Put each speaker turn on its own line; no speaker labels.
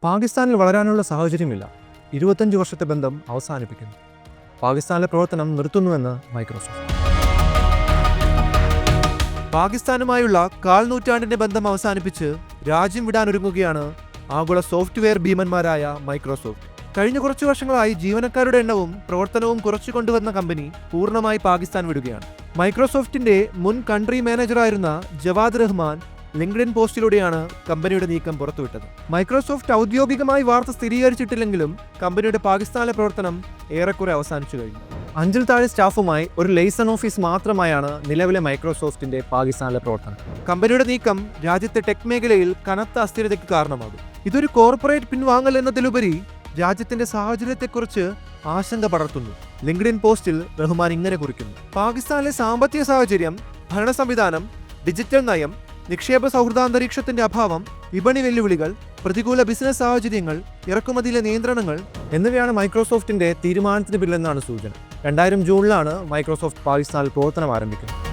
പാകിസ്ഥാനിൽ വളരാനുള്ള സാഹചര്യമില്ല. 25 വർഷത്തെ ബന്ധം അവസാനിപ്പിക്കുന്നു. പാകിസ്ഥാനിലെ പ്രവർത്തനം നിർത്തുന്നുവെന്ന് മൈക്രോസോഫ്റ്റ്. പാകിസ്ഥാനുമായുള്ള കാൽനൂറ്റാണ്ടിന്റെ ബന്ധം അവസാനിപ്പിച്ച് രാജ്യം വിടാനൊരുങ്ങുകയാണ് ആഗോള സോഫ്റ്റ്വെയർ ഭീമന്മാരായ മൈക്രോസോഫ്റ്റ്. കഴിഞ്ഞ കുറച്ചു വർഷങ്ങളായി ജീവനക്കാരുടെ എണ്ണവും പ്രവർത്തനവും കുറച്ചു കൊണ്ടുവന്ന കമ്പനി പൂർണ്ണമായി പാകിസ്ഥാൻ വിടുകയാണ്. മൈക്രോസോഫ്റ്റിന്റെ മുൻ കൺട്രി മാനേജറായിരുന്ന ജവാദ് റഹ്മാൻ ലിങ്ക്ഡിൻ പോസ്റ്റിലൂടെയാണ് കമ്പനിയുടെ നീക്കം പുറത്തുവിട്ടത്. മൈക്രോസോഫ്റ്റ് ഔദ്യോഗികമായി വാർത്ത സ്ഥിരീകരിച്ചിട്ടില്ലെങ്കിലും കമ്പനിയുടെ പാകിസ്ഥാനിലെ പ്രവർത്തനം ഏറെക്കുറെ അവസാനിച്ചു കഴിഞ്ഞു. 5-ൽ താഴെ സ്റ്റാഫുമായി ഒരു ലെയ്സൺ ഓഫീസ് മാത്രമായാണ് നിലവിലെ മൈക്രോസോഫ്റ്റിന്റെ പാകിസ്ഥാനിലെ പ്രവർത്തനം. കമ്പനിയുടെ നീക്കം രാജ്യത്തെ ടെക് മേഖലയിൽ കനത്ത അസ്ഥിരതയ്ക്ക് കാരണമാകും. ഇതൊരു കോർപ്പറേറ്റ് പിൻവാങ്ങൽ എന്നതിലുപരി രാജ്യത്തിന്റെ സാഹചര്യത്തെക്കുറിച്ച് ആശങ്ക പടർത്തുന്നു. ലിങ്ക്ഡിൻ പോസ്റ്റിൽ റഹ്മാൻ ഇങ്ങനെ കുറിക്കുന്നു: പാകിസ്ഥാനിലെ സാമ്പത്തിക സാഹചര്യം, ഭരണ സംവിധാനം, ഡിജിറ്റൽ നയം, നിക്ഷേപ സൗഹൃദാന്തരീക്ഷത്തിന്റെ അഭാവം, വിപണി വെല്ലുവിളികൾ, പ്രതികൂല ബിസിനസ് സാഹചര്യങ്ങൾ, ഇറക്കുമതിയിലെ നിയന്ത്രണങ്ങൾ എന്നിവയാണ് മൈക്രോസോഫ്റ്റിന്റെ തീരുമാനത്തിന് പിന്നിലെന്നാണ് സൂചന. 2000 ജൂണിലാണ് മൈക്രോസോഫ്റ്റ് പാകിസ്ഥാനിൽ പ്രവർത്തനം ആരംഭിക്കുന്നത്.